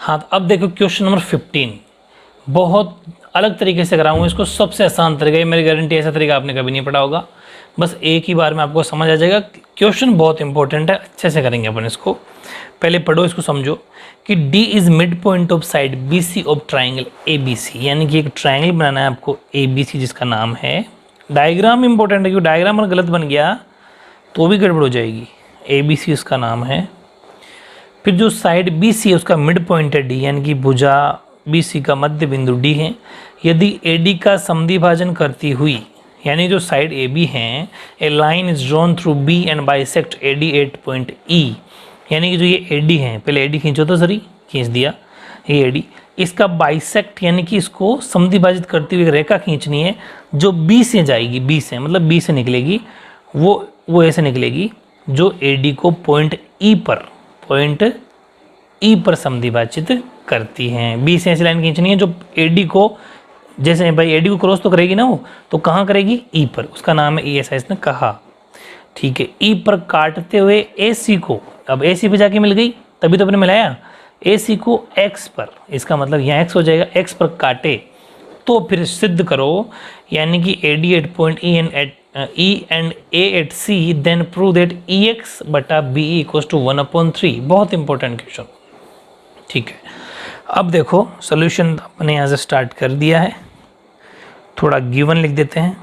हाँ, तो अब देखो क्वेश्चन नंबर 15 बहुत अलग तरीके से कराऊंगा इसको, सबसे आसान तरीका है, मेरी गारंटी ऐसा तरीका आपने कभी नहीं पढ़ा होगा, बस एक ही बार में आपको समझ आ जाएगा। क्वेश्चन बहुत इंपॉर्टेंट है, अच्छे से करेंगे अपन इसको। पहले पढ़ो इसको, समझो कि D is mid point of side BC of triangle ABC, यानी कि एक ट्राइंगल बनाना है आपको ABC जिसका नाम है, डायग्राम इंपॉर्टेंट है क्योंकि डायग्राम अगर गलत बन गया तो भी गड़बड़ हो जाएगी। ABC उसका नाम है, फिर जो साइड BC है उसका मिड पॉइंट है D, यानी कि भुजा BC का मध्य बिंदु D है। यदि AD का समद्विभाजन करती हुई, यानी जो साइड AB है, a line is drawn through B and bisect AD at point E, यानी कि जो ये AD है, पहले AD खींचो तो सरी, खींच दिया ये AD, इसका बाइसेक्ट यानी कि इसको समद्विभाजित करती हुई एक रेखा खींचनी है जो B से जाएगी, B से मतलब B से निकलेगी, वो ऐसे निकलेगी जो AD को पॉइंट E पर समद्विभाजित करती हैं। B से ऐसी लाइन खींचनी है जो AD को, जैसे भाई AD को क्रॉस तो करेगी ना, वो तो कहाँ करेगी, E पर, उसका नाम है E, ऐसा इसने कहा। ठीक है, E पर काटते हुए AC को, अब AC पे जाके मिल गई तभी तो अपने मिलाया, AC को X पर, इसका मतलब यहाँ X हो जाएगा, X पर काटे तो फिर सिद्ध करो, यानी कि AD at point E and A at C, then prove that EX बटा BE इक्वल्स टू 1/3। बहुत इंपॉर्टेंट क्वेश्चन। ठीक है, अब देखो सोल्यूशन अपने यहाँ से स्टार्ट कर दिया है, थोड़ा गिवन लिख देते हैं।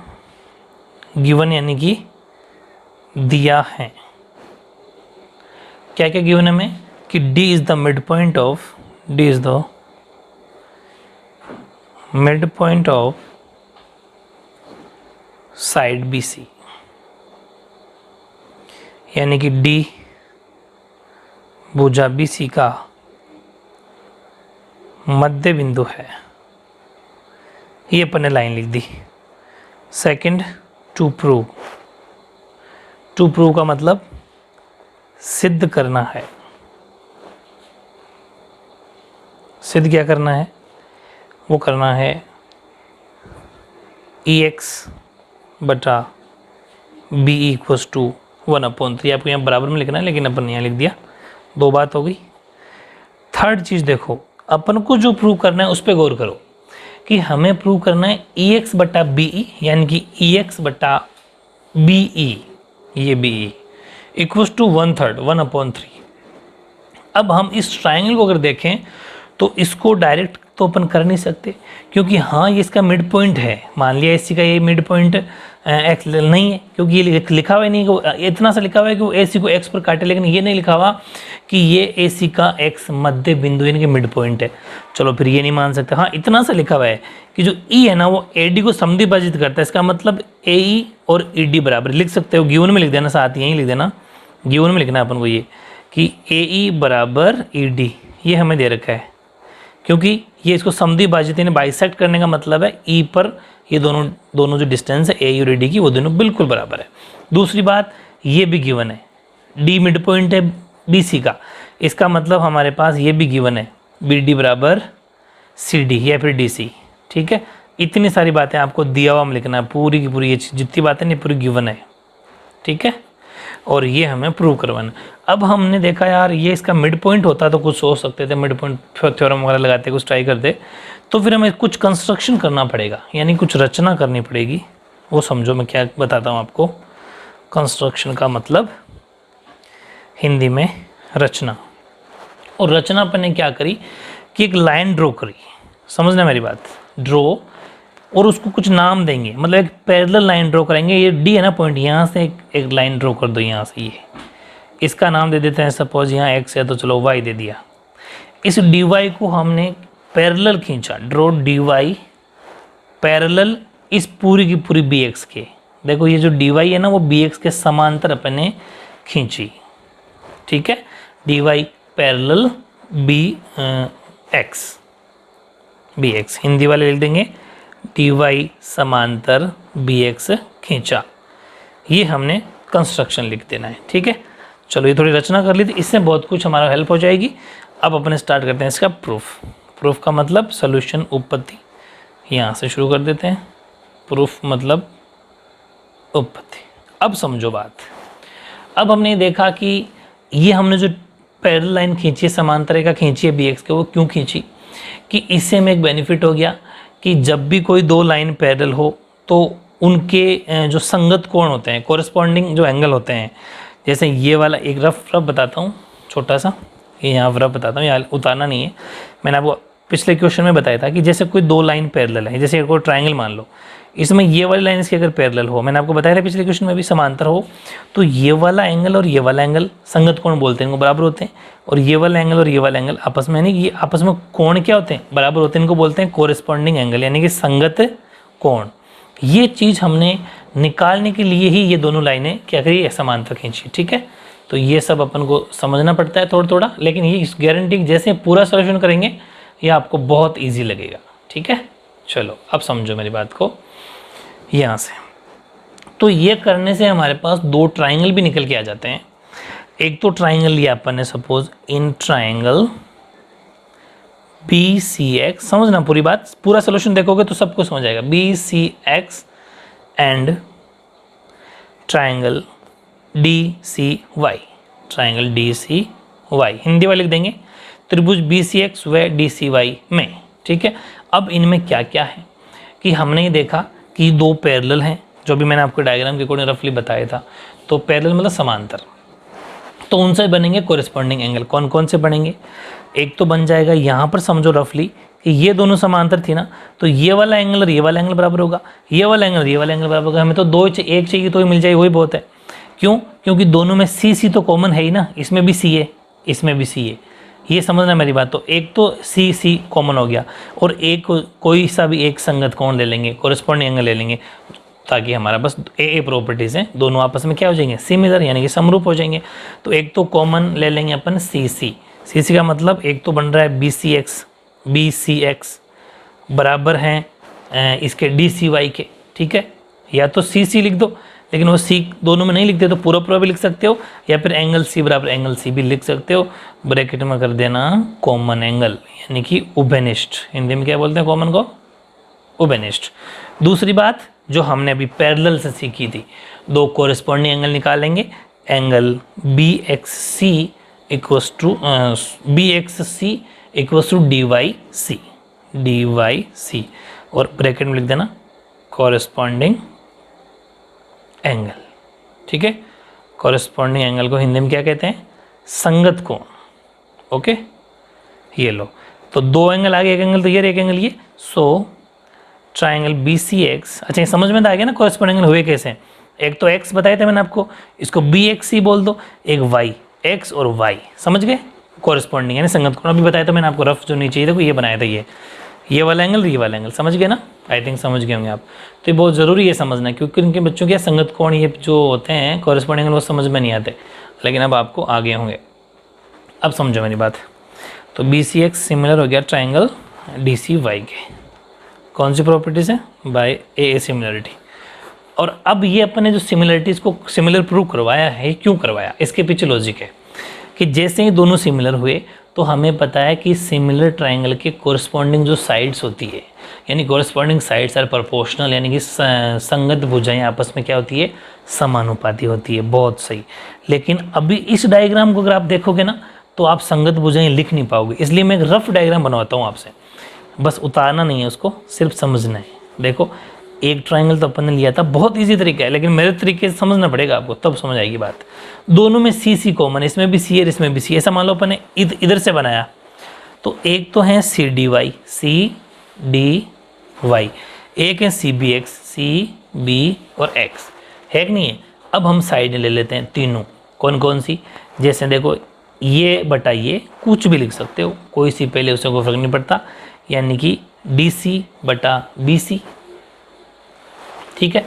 गिवन यानी कि दिया है, क्या क्या गिवन है हमें, कि D is the midpoint of, D is the midpoint of side BC, यानी कि D भुजा BC का मध्य बिंदु है, ये अपन ने लाइन लिख दी। सेकंड, टू प्रूव का मतलब सिद्ध करना है, सिद्ध क्या करना है, वो करना है EX बटा BE इक्वल्स टू 1/3। आपको यहाँ बराबर में लिखना है लेकिन अपन यहाँ लिख दिया, दो बात हो गई। थर्ड चीज़ देखो, अपन को जो प्रूव करना है उस पर गौर करो कि हमें प्रूव करना है EX बटा BE, यानी कि EX बटा BE, ये BE इक्वल्स टू 1/3। अब हम इस ट्राइंगल को अगर देखें तो इसको डायरेक्ट तो अपन कर नहीं सकते, क्योंकि हाँ ये इसका मिड पॉइंट है, मान लिया AC का ये मिड पॉइंट X नहीं है, क्योंकि ये लिखा हुआ नहीं कि इतना सा लिखा हुआ है कि वो AC को X पर काटे, लेकिन ये नहीं लिखा हुआ कि ये AC का X मध्य बिंदु यानी कि मिड पॉइंट है। चलो फिर ये नहीं मान सकते। हाँ इतना सा लिखा हुआ है कि जो E है ना वो AD को समद्विभाजित करता है, इसका मतलब AE और ED बराबर, लिख सकते हो, गिवन में लिख देना, साथ यहीं लिख देना, गिवन में लिखना है अपन को ये कि AE बराबर ED, ये हमें दे रखा है, क्योंकि ये इसको समद्विभाजित यानी बाइसेक्ट करने का मतलब है E पर ये दोनों जो डिस्टेंस है AE और ED की, वो दोनों बिल्कुल बराबर है। दूसरी बात, ये भी गिवन है, D मिड पॉइंट है BC का, इसका मतलब हमारे पास ये भी गिवन है BD बराबर CD या फिर DC। ठीक है, इतनी सारी बातें आपको दिया हुआ में लिखना है, पूरी की पूरी ये जितनी बातें नहीं पूरी गिवन है। ठीक है, और ये हमें प्रूव करवाना। अब हमने देखा यार ये इसका मिड पॉइंट होता तो कुछ सोच सकते थे, मिड पॉइंट थ्योरम वगैरह लगाते, कुछ ट्राई करते, तो फिर हमें कुछ कंस्ट्रक्शन करना पड़ेगा, यानी कुछ रचना करनी पड़ेगी। वो समझो मैं क्या बताता हूँ आपको। कंस्ट्रक्शन का मतलब हिंदी में रचना, और रचना अपन ने क्या करी कि एक लाइन ड्रॉ करी, समझना मेरी बात, ड्रॉ, और उसको कुछ नाम देंगे, मतलब एक पैरेलल लाइन ड्रॉ करेंगे, ये D है ना पॉइंट, यहाँ से एक लाइन ड्रॉ कर दो यहाँ से, ये इसका नाम दे देते हैं, सपोज यहाँ X है तो चलो Y दे दिया। इस DY को हमने पैरेलल खींचा, ड्रॉ DY पैरेलल इस पूरी की पूरी BX के, देखो ये जो DY है ना वो BX के समांतर अपन ने खींची। ठीक है, DY पैरेलल BX, हिंदी वाले लिख देंगे DY समांतर BX खींचा, ये हमने कंस्ट्रक्शन लिख देना है। ठीक है, चलो ये थोड़ी रचना कर ली थी, इससे बहुत कुछ हमारा हेल्प हो जाएगी। अब अपने स्टार्ट करते हैं इसका प्रूफ का मतलब सॉल्यूशन, उत्पत्ति, यहाँ से शुरू कर देते हैं। प्रूफ मतलब उत्पत्ति। अब समझो बात, अब हमने देखा कि ये हमने जो पैरेलल लाइन खींची है, समांतर रेखा खींची है BX के, वो क्यों खींची कि इससे हमें एक बेनिफिट हो गया कि जब भी कोई दो लाइन पैरेलल हो तो उनके जो संगत कोण होते हैं, कोरिस्पॉन्डिंग जो एंगल होते हैं, जैसे ये वाला एक रफ बताता हूँ छोटा सा, ये यहाँ रफ बताता हूँ, यहाँ उतारना नहीं है। मैंने आपको पिछले क्वेश्चन में बताया था कि जैसे कोई दो लाइन पैरेलल है, जैसे कोई ट्रायंगल मान लो, इसमें ये वाली लाइन इसकी अगर पैरेलल हो, मैंने आपको बताया था पिछले क्वेश्चन में भी, समांतर हो, तो ये वाला एंगल और ये वाला एंगल संगत कोण बोलते हैं, इनको बराबर होते हैं। और ये वाला एंगल और ये वाला एंगल आपस में, यानी ये आपस में कोण क्या होते हैं, बराबर होते हैं, इनको बोलते हैं कोरिस्पॉन्डिंग एंगल, यानी कि संगत कोण। ये चीज़ हमने निकालने के लिए ही ये दोनों लाइनें क्या करी, समांतर खींची। ठीक है, तो ये सब अपन को समझना पड़ता है थोड़ा थोड़ा, लेकिन ये इस गारंटी जैसे पूरा सॉल्यूशन करेंगे ये आपको बहुत इजी लगेगा। ठीक है, चलो अब समझो मेरी बात को यहाँ से। तो ये करने से हमारे पास दो ट्राइंगल भी निकल के आ जाते हैं। एक तो ट्राइंगल लिया अपन ने सपोज, इन ट्राइंगल BCX, समझना पूरी बात, पूरा सोल्यूशन देखोगे तो सबको समझ आएगा। BCX and triangle DCY, triangle DCY Hindi वाले लिख देंगे, त्रिभुज BCX व DCY में। ठीक है, अब इनमें क्या क्या है कि हमने ये देखा कि दो पैरेलल हैं, जो भी मैंने आपको डायग्राम के अकॉर्डिंग रफली बताया था। तो पैरेलल मतलब समांतर, तो उनसे बनेंगे कोरिस्पॉन्डिंग एंगल। कौन कौन से बनेंगे, एक तो बन जाएगा यहाँ पर समझो रफली कि ये दोनों समांतर थी ना, तो ये वाला एंगल और ये वाला एंगल बराबर होगा, ये वाला एंगल ये वाला एंगल बराबर होगा। हमें तो दो एक चाहिए तो ही मिल जाए, वही बहुत है। क्यों, क्योंकि दोनों में C तो कॉमन है ही ना, इसमें भी C है, इसमें भी C है, ये समझना मेरी बात। तो एक तो C कॉमन हो गया, और एक कोई सा भी एक संगत कोण ले लेंगे, कोरिस्पॉन्डिंग एंगल ले लेंगे, ताकि हमारा बस ए प्रॉपर्टीज़ हैं, दोनों आपस में क्या हो जाएंगे, सिमिलर, यानी कि समरूप हो जाएंगे। तो एक तो कॉमन ले लेंगे अपन CC का मतलब एक तो बन रहा है BCX बराबर हैं इसके DCY के। ठीक है, या तो CC लिख दो, लेकिन वो C दोनों में नहीं लिखते तो पूरा भी लिख सकते हो, या फिर एंगल C बराबर एंगल C भी लिख सकते हो। ब्रैकेट में कर देना कॉमन एंगल, यानी कि उभयनिष्ठ, हिंदी में क्या बोलते हैं कॉमन को, उभयनिष्ठ। दूसरी बात जो हमने अभी पैरेलल से सीखी थी, दो कोरिस्पॉन्डिंग एंगल निकालेंगे, angle BXC equals to DYC, और ब्रैकेट में लिख देना कोरिस्पॉन्डिंग एंगल। ठीक है, कोरिस्पॉन्डिंग एंगल को हिंदी में क्या कहते हैं, संगत कोण। ओके, ये लो, तो दो एंगल आ गए, एक एंगल तो ये, एक एंगल ये। सो ट्राइंगल BCX, अच्छा ये समझ में आ गया ना कोरिस्पॉन्डिंग एंगल हुए कैसे। एक तो X बताया था मैंने आपको, इसको BXC बोल दो, एक Y, X और Y, समझ गए, कोरिस्पॉन्डिंग यानी संगत कोण। अभी बताया था मैंने आपको, रफ जो नीचे देखो ये बनाया था, ये वाला एंगल, ये वाला एंगल, समझ गए ना, आई थिंक समझ गए होंगे आप। तो ये बहुत ज़रूरी है समझना, क्योंकि उनके बच्चों के संगत कोण ये जो होते हैं कोरिस्पॉन्डिंग एंगल वो समझ में नहीं आते, लेकिन अब आपको आ गए होंगे। अब समझो मेरी बात, तो BCX सिमिलर हो गया ट्राइंगल DCY के, कौन सी प्रॉपर्टीज़ है, बाय ए सिमिलरिटी। और अब ये अपन ने जो सिमिलरिटीज़ को सिमिलर प्रूव करवाया है, क्यों करवाया, इसके पीछे लॉजिक है कि जैसे ही दोनों सिमिलर हुए तो हमें पता है कि सिमिलर ट्राइंगल के कोरिस्पॉन्डिंग जो साइड्स होती है, यानी कोरिस्पॉन्डिंग साइड्स आर प्रोपोर्शनल, यानी कि संगत भुजाएं आपस में क्या होती है, समानुपाती होती है। बहुत सही, लेकिन अभी इस डायग्राम को अगर आप देखोगे ना तो आप संगत भुजाएं लिख नहीं पाओगे, इसलिए मैं एक रफ डायग्राम बनवाता हूँ आपसे, बस उतारना नहीं है उसको, सिर्फ समझना है। देखो एक ट्राइंगल तो अपन ने लिया था, बहुत इजी तरीका है, लेकिन मेरे तरीके से समझना पड़ेगा आपको, तब समझ आएगी बात। दोनों में CC कॉमन, इसमें भी C है इसमें भी C, ऐसा मान लो अपन ने इधर से बनाया, तो एक तो है CDY, एक है CB और X, है कि नहीं है। अब हम साइड ले लेते हैं तीनों, कौन कौन सी, जैसे देखो ये बटा ये, कुछ भी लिख सकते हो, कोई सी पहले उससे कोई फर्क नहीं पड़ता, यानी कि DC बटा BC। ठीक है,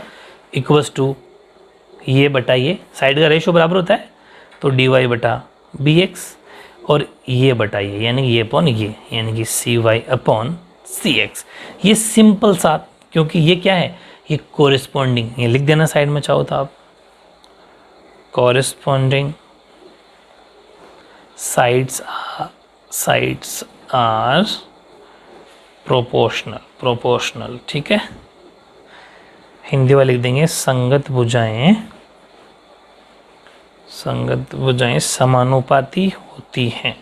इक्वल्स टू ये बटा ये, साइड का रेशो बराबर होता है, तो DY बटा BX, और ये बटा ये, यानी कि ये अपॉन ये, यानी कि CY अपॉन CX। ये सिंपल सा, क्योंकि ये क्या है, ये कोरिस्पॉन्डिंग, ये लिख देना साइड में चाहो तो आप, कोरिस्पॉन्डिंग साइड्स आर प्रोपोर्शनल। ठीक है, हिंदी वाले लिख देंगे संगत भुजाएं संगत भुजाएं समानुपाती होती हैं,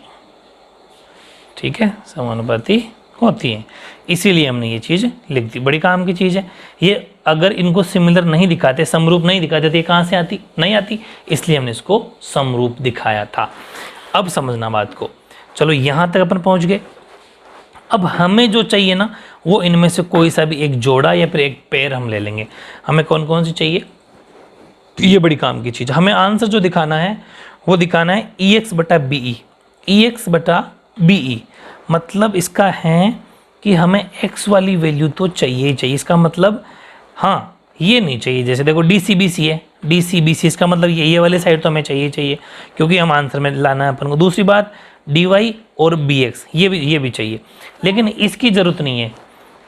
ठीक है, समानुपाती होती हैं, इसीलिए हमने ये चीज़ लिख दी। बड़ी काम की चीज़ है ये। अगर इनको सिमिलर नहीं दिखाते, समरूप नहीं दिखाते तो ये कहाँ से आती, नहीं आती, इसलिए हमने इसको समरूप दिखाया था। अब समझना बात को। चलो यहाँ तक अपन पहुँच गए। अब हमें जो चाहिए ना वो इनमें से कोई सा भी एक जोड़ा या फिर एक पेयर हम ले लेंगे। हमें कौन कौन सी चाहिए, ये बड़ी काम की चीज़। हमें आंसर जो दिखाना है वो दिखाना है EX बटा BE। EX बटा BE मतलब इसका है कि हमें x वाली वैल्यू तो चाहिए ही चाहिए। इसका मतलब हाँ ये नहीं चाहिए, जैसे देखो DCBC है, DCBC इसका मतलब ये वाले साइड तो हमें चाहिए चाहिए, क्योंकि हम आंसर में लाना है अपन को। दूसरी बात DY और BX ये भी चाहिए, लेकिन इसकी ज़रूरत नहीं है।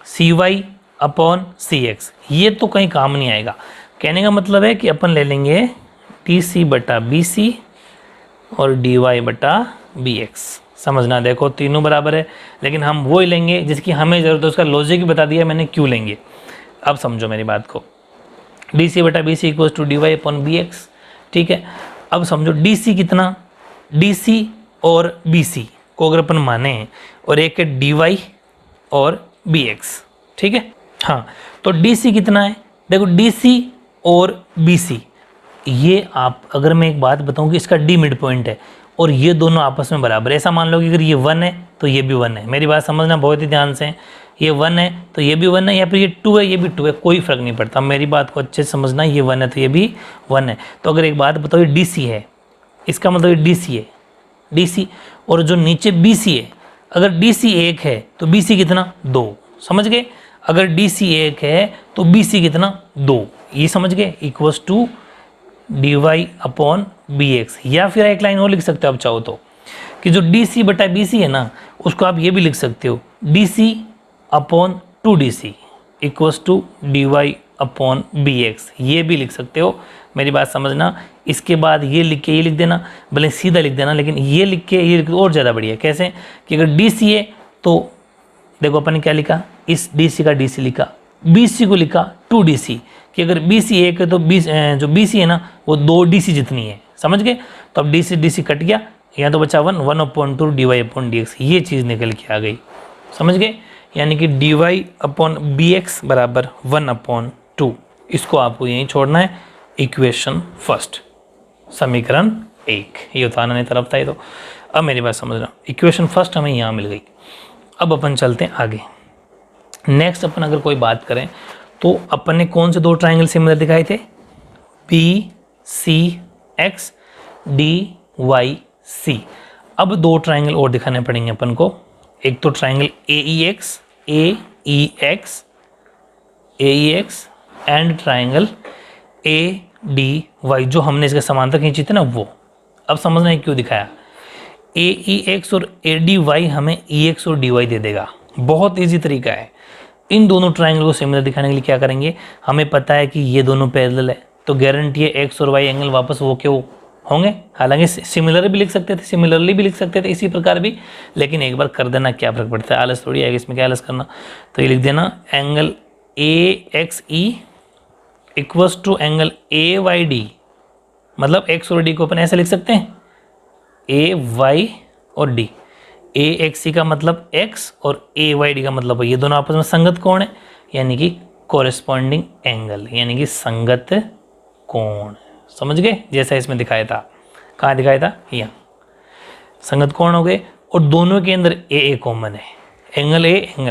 CY अपॉन CX ये तो कहीं काम नहीं आएगा। कहने का मतलब है कि अपन ले लेंगे DC बटा BC और DY बटा BX। समझना, देखो तीनों बराबर है, लेकिन हम वो ही लेंगे जिसकी हमें ज़रूरत है। उसका लॉजिक भी बता दिया मैंने क्यों लेंगे। अब समझो मेरी बात को। DC बटा BC equal to DY upon BX, ठीक है। अब समझो DC कितना, DC और BC को अगर अपन माने और एक है DY और BX, ठीक है। हाँ तो DC कितना है, देखो DC और BC ये आप, अगर मैं एक बात बताऊं कि इसका D मिड पॉइंट है और ये दोनों आपस में बराबर है। ऐसा मान लो कि अगर ये 1 है तो ये भी 1 है। मेरी बात समझना बहुत ही ध्यान से। ये 1 है तो ये भी 1 है, या फिर ये 2 है ये भी 2 है, कोई फर्क नहीं पड़ता। मेरी बात को अच्छे से समझना, ये 1 है तो ये भी 1 है। तो अगर एक बात बताओ, ये DC है, इसका मतलब ये DC है, DC। और जो नीचे BC है, अगर DC 1 है तो BC कितना 2, समझ गए। अगर DC 1 है तो BC कितना 2, ये समझ गए, equals to DY upon BX। या फिर एक लाइन और लिख सकते हो आप चाहो तो, कि जो DC बटा BC है ना उसको आप ये भी लिख सकते हो DC upon 2DC equals to DY upon BX, ये भी लिख सकते हो। मेरी बात समझना, इसके बाद ये लिख के ये लिख देना, भले सीधा लिख देना, लेकिन ये लिख के ये लिख और ज़्यादा बढ़िया। कैसे कि अगर DC है तो देखो अपन ने क्या लिखा, इस DC का DC लिखा, BC को लिखा 2DC, कि अगर BC 1 है तो जो BC है ना वो 2DC जितनी है, समझ गए। तो अब DC कट गया, यहाँ तो बचा 1 अपॉन 2 DY अपॉन DX, ये चीज़ निकल के आ गई, समझ गए। यानी कि DY अपॉन BX बराबर 1 अपॉन 2। इसको आपको यहीं छोड़ना है, इक्वेशन फर्स्ट, समीकरण 1, ये उतारने तरफ था ये। तो अब मेरी बात समझना, इक्वेशन फर्स्ट हमें यहाँ मिल गई। अब अपन चलते हैं आगे। नेक्स्ट अपन अगर कोई बात करें तो अपन ने कौन से दो ट्राइंगल सिमिलर दिखाए थे, BCX DYC। अब दो ट्राइंगल और दिखाने पड़ेंगे अपन को। एक तो triangle AEX and triangle ADY, जो हमने इसके समांतर खींची थी ना वो। अब समझना है क्यों दिखाया। AEX और ADY हमें EX और DY दे देगा, बहुत इजी तरीका है। इन दोनों ट्राइंगल को सिमिलर दिखाने के लिए क्या करेंगे, हमें पता है कि ये दोनों पैरेलल है, तो गारंटी है X और Y एंगल वापस वो के वो होंगे। हालांकि सिमिलर भी लिख सकते थे, सिमिलरली भी लिख सकते थे, इसी प्रकार भी, लेकिन एक बार कर देना क्या फर्क पड़ता है, आलस थोड़ी आएगा इसमें, क्या आलस करना। तो ये लिख देना angle AXE equals to angle AYD, मतलब X और D को अपन ऐसे लिख सकते हैं, AY और D। AXE का मतलब X और AYD का मतलब ये दोनों आपस में संगत कोण है, यानी कि कोरेस्पॉन्डिंग एंगल, यानी कि संगत कोण। समझ गए, जैसा इसमें दिखाया था। कहाँ दिखाया था, यहाँ संगत कोण हो गए, और दोनों के अंदर AA कॉमन है, एंगल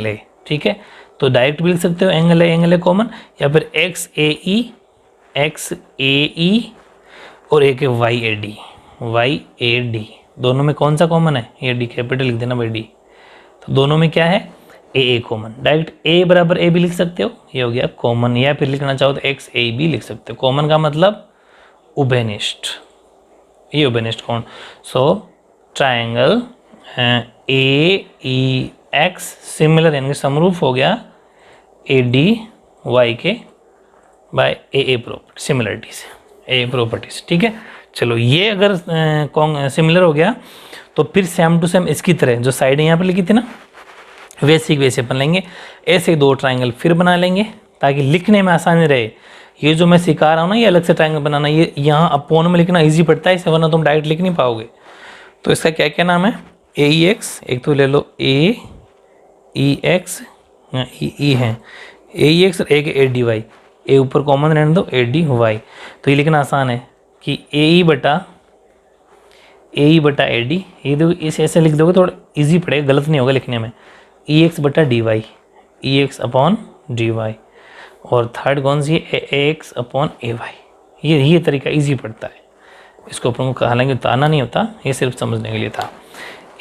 A, ठीक है। तो डायरेक्ट भी लिख सकते हो एंगल A कॉमन, या फिर XAE और एक YAD, दोनों में कौन सा कॉमन है, ये D, कैपिटल लिख देना भाई D। तो दोनों में क्या है, AA कॉमन। डायरेक्ट A बराबर A भी लिख सकते हो, ये हो गया कॉमन, या फिर लिखना चाहो तो XA भी लिख सकते हो। कॉमन का मतलब उभयनिष्ठ, ये उभयनिष्ठ कोण। सो ट्राइंगल AEX सिमिलर यानी समरूप हो गया ADY के बाय AA प्रॉपर्टी, सिमिलरिटी से AA प्रॉपर्टीज, ठीक है। चलो ये अगर सिमिलर हो गया तो फिर सेम टू सेम इसकी तरह जो साइड यहाँ पर लिखी थी ना, वैसे अपन लेंगे। ऐसे दो ट्राइंगल फिर बना लेंगे ताकि लिखने में आसानी रहे। ये जो मैं सिखा रहा हूँ ना, ये अलग से ट्रायंगल बनाना, ये यहाँ अपोन में लिखना ईजी पड़ता है, इसे वरना तुम डायरेक्ट लिख नहीं पाओगे। तो इसका क्या क्या नाम है, ए ई एक्स, एक तो ले लो ए ई एक्स, ई है ए ई एक्स, एक ए डी वाई, ए ऊपर कॉमन रहने दो, ए डी वाई। तो ये लिखना आसान है कि ए ई बटा ए डी, ये देखो इसे ऐसे लिख दोगे थोड़ा इजी पड़ेगा, गलत नहीं होगा लिखने में, ई एक्स बटा डी वाई, ई एक्स अपॉन डी वाई, और थर्ड कौन सी है, ए एक्स अपॉन ए वाई। ये तरीका इजी पड़ता है, इसको अपन को हालांकि उतारना नहीं होता, ये सिर्फ समझने के लिए था।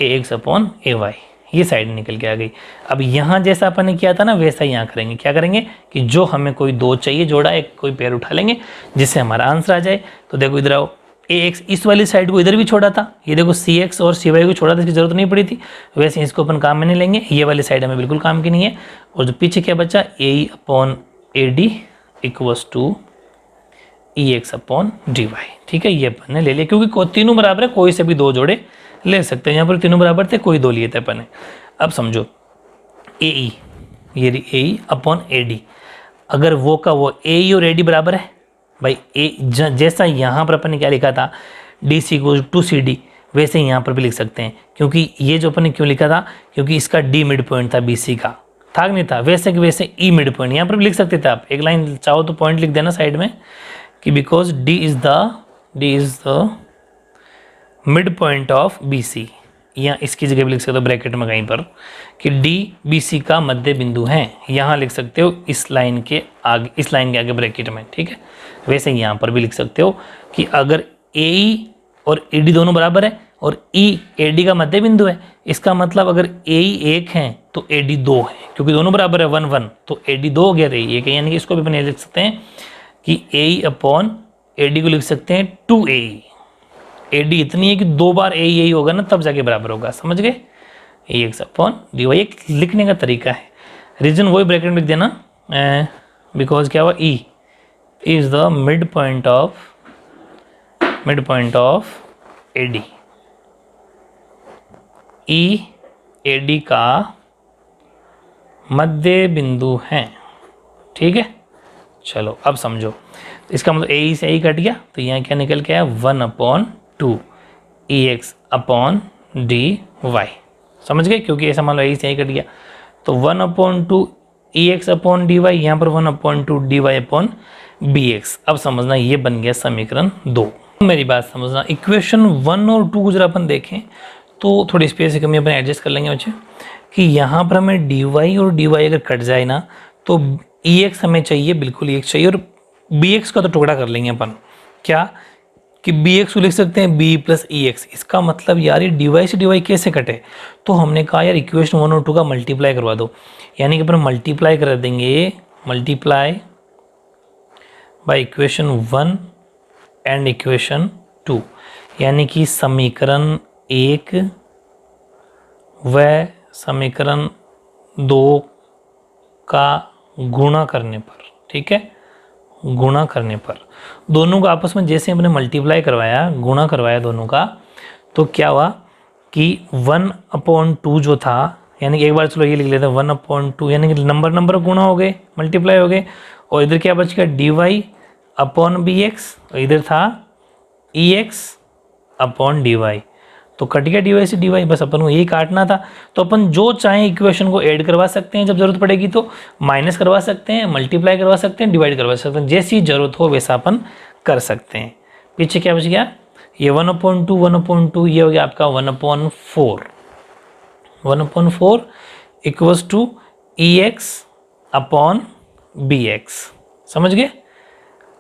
ए एक्स अपॉन ए वाई, ये साइड निकल के आ गई। अब यहाँ जैसा अपन ने किया था ना, वैसा ही यहाँ करेंगे। क्या करेंगे कि जो हमें कोई दो चाहिए जोड़ा, एक कोई पेयर उठा लेंगे जिससे हमारा आंसर आ जाए। तो देखो इधर आओ, ए एक्स इस वाली साइड को इधर भी छोड़ा था, ये देखो सी एक्स और सी वाई को छोड़ा था, इसकी जरूरत नहीं पड़ी थी, वैसे इसको अपन काम में नहीं लेंगे, ये वाली साइड हमें बिल्कुल काम की नहीं है। और जो पीछे क्या बचा, A upon A D equals to E X upon D Y. ठीक है, ये अपन ने ले लिया क्योंकि तीनों बराबर है, कोई से भी दो जोड़े ले सकते हैं। यहाँ पर तीनों बराबर थे, कोई दो लिए थे अपन ने। अब समझो ए ई, ये ए ई अपॉन ए डी, अगर वो का वो ए ई और ए डी बराबर है भाई, जैसा यहाँ पर अपन ने क्या लिखा था, डी सी को टू सी डी, वैसे ही यहाँ पर भी लिख सकते हैं। क्योंकि ये जो अपन ने क्यों लिखा था, क्योंकि इसका डी मिड पॉइंट था बी सी का, था नहीं था, वैसे कि वैसे ई मिड पॉइंट यहाँ पर भी लिख सकते थे आप। एक लाइन चाहो तो पॉइंट लिख देना साइड में कि because D is the midpoint of B C, या इसकी जगह भी लिख सकते हो ब्रैकेट में कहीं पर कि डी बी सी का मध्य बिंदु है, यहाँ लिख सकते हो इस लाइन के आगे, इस लाइन के आगे ब्रैकेट में। ठीक है, वैसे ही यहाँ पर भी लिख सकते हो कि अगर ए ई और ए डी दोनों बराबर है और ई ए डी का मध्य बिंदु है, इसका मतलब अगर ए ई 1 है तो ए डी 2 है, क्योंकि दोनों बराबर है 1 1, तो ए डी 2 हो गया, ए एक है, यानी कि इसको भी अपन लिख सकते हैं कि ए ई अपॉन ए डी को लिख सकते हैं 2 ए ई। ए डी इतनी है कि 2 बार ए यही होगा ना, तब जाके बराबर होगा, समझ गए। ए एक्स अपॉन डी वाई, एक लिखने का तरीका है। रीजन वही ब्रैकेट में लिख देना, बिकॉज क्या हुआ, E is the midpoint of A D, E A D का मध्य बिंदु है। ठीक है, चलो अब समझो, इसका मतलब ए ई से ए कट गया, तो यहाँ क्या निकल के आया, 1/2 E X upon D Y. समझ गए, क्योंकि ऐसा मान लो ए से ए कट गया, तो 1/2 E X upon D Y, यहाँ पर 1/2 D Y upon B X. अब समझना ये बन गया समीकरण 2। मेरी बात समझना, इक्वेशन 1 और 2 को जरा अपन देखें तो थोड़ी स्पेस की कमी अपन एडजस्ट कर लेंगे बच्चे, कि यहाँ पर हमें डी वाई और डी वाई अगर कट जाए ना, तो ई एक्स हमें चाहिए, बिल्कुल ई एक्स चाहिए, और बी एक्स का तो टुकड़ा कर लेंगे अपन, क्या कि बी एक्स को लिख सकते हैं बी प्लस ई एक्स। इसका मतलब यार ये डी वाई से डी वाई कैसे कटे, तो हमने कहा यार इक्वेशन 1 और 2 का मल्टीप्लाई करवा दो, यानी कि अपन मल्टीप्लाई कर देंगे, multiply by equation 1 and equation 2, यानी कि समीकरण 1 व समीकरण 2 का गुणा करने पर। ठीक है, गुणा करने पर दोनों को आपस में जैसे हमने मल्टीप्लाई करवाया, गुणा करवाया दोनों का, तो क्या हुआ कि 1/2 जो था, यानी कि एक बार चलो ये लिख लेते हैं 1/2, यानी कि नंबर गुणा हो गए, मल्टीप्लाई हो गए, और इधर क्या बच गया, D Y upon B X, और इधर था E X upon D Y, तो कट गया डी वाई से डी वाई, बस अपन को यही काटना था। तो अपन जो चाहें इक्वेशन को ऐड करवा सकते हैं, जब जरूरत पड़ेगी तो माइनस करवा सकते हैं, मल्टीप्लाई करवा सकते हैं, डिवाइड करवा सकते हैं, जैसी जरूरत हो वैसा अपन कर सकते हैं। पीछे क्या बच गया, ये 1/2 ये हो गया आपका 1/4, 1/4 equals to E X upon B X. समझ गए।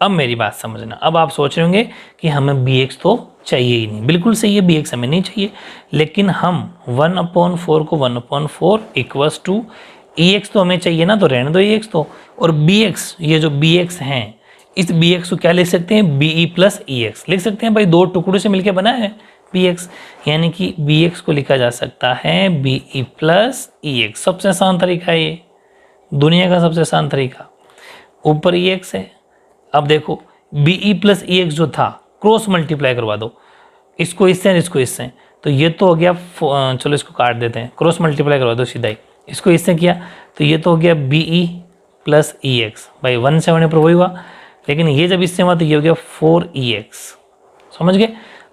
अब मेरी बात समझना, अब आप सोच रहे होंगे कि हमें बी एक्स तो चाहिए ही नहीं, बिल्कुल सही है, बी एक्स हमें नहीं चाहिए, लेकिन हम 1/4 को 1/4 इक्वल्स टू ई एक्स तो हमें चाहिए ना, तो रहने दो ई एक्स तो, और बी एक्स, ये जो बी एक्स हैं, इस बी एक्स को क्या लिख सकते हैं, बी ई प्लस ई एक्स लिख सकते हैं भाई, दो टुकड़ों से मिलकर बना है बी एक्स, यानी कि बी एक्स को लिखा जा सकता है बी ई प्लस ई एक्स। सबसे आसान तरीका है ये, दुनिया का सबसे आसान तरीका। ऊपर ई एक्स है, अब देखो बी ई प्लस ई एक्स जो था, क्रॉस मल्टीप्लाई करवा दो, इसको इससे और इसको इससे, तो ये तो हो गया, चलो इसको काट देते हैं, क्रॉस मल्टीप्लाई करवा दो सीधा ही, इसको इससे किया तो ये तो हो गया बी ई प्लस ई एक्स, भाई 1 से 1 पर वही हुआ, लेकिन ये जब इससे हुआ तो ये हो गया 4EX। समझ गए?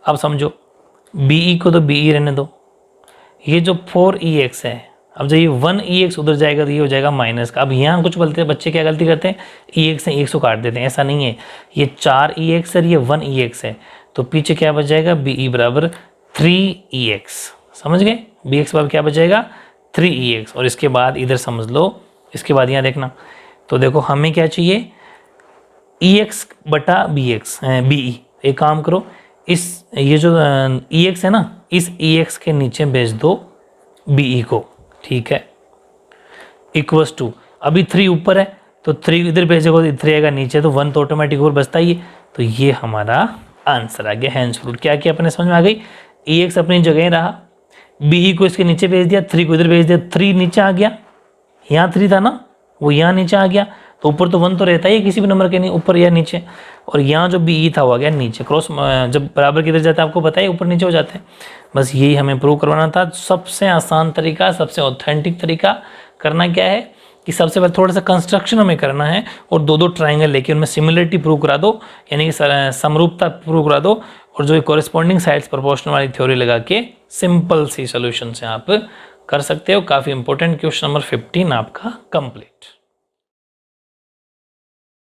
अब समझो BE को तो BE रहने दो, ये जो 4EX है, अब जब ये 1EX उधर जाएगा तो ये हो जाएगा माइनस का। अब यहाँ कुछ बोलते हैं बच्चे, क्या गलती करते हैं, EX से EX को काट देते हैं। ऐसा नहीं है, ये 4EX और ये 1EX है, तो पीछे क्या बच जाएगा, BE बराबर 3EX। समझ गए? BX बराबर क्या बच जाएगा, 3EX। और इसके बाद इधर समझ लो, इसके बाद यहाँ देखना, तो देखो हमें क्या चाहिए, EX बटा BE। एक काम करो, इस ये जो EX है ना, इस EX के नीचे भेज दो BE को, ठीक है, इक्वल्स टू, अभी 3 ऊपर है तो 3 इधर भेजोगे तो 3 आएगा नीचे, तो 1 तो ऑटोमेटिक और बचता ही है। तो ये हमारा आंसर आ गया, हैंस रूट। क्या किया अपने, समझ में आ गई? EX अपनी जगह ही रहा, BE को इसके नीचे भेज दिया, 3 को इधर भेज दिया, 3 नीचे आ गया, यहाँ 3 था ना, वो यहाँ नीचे आ गया, तो ऊपर तो 1 तो रहता ही है किसी भी नंबर के, नहीं ऊपर या नीचे, और यहाँ जो BE था वो आ गया नीचे। क्रॉस जब बराबर किधर जाता है आपको पता है, ऊपर नीचे हो जाते हैं। बस यही हमें प्रूव करवाना था। सबसे आसान तरीका, सबसे ऑथेंटिक तरीका करना क्या है कि सबसे पहले थोड़ा सा कंस्ट्रक्शन हमें करना है और 2-2 ट्राइंगल लेके उनमें सिमिलरिटी प्रूव करा दो, यानी कि समरूपता प्रूव करा दो, और जो कॉरेस्पॉन्डिंग साइड्स प्रोपोर्शनल वाली थ्योरी लगा के सिंपल सी सोल्यूशन से आप कर सकते हो। काफ़ी इंपॉर्टेंट क्वेश्चन नंबर 15 आपका कंप्लीट।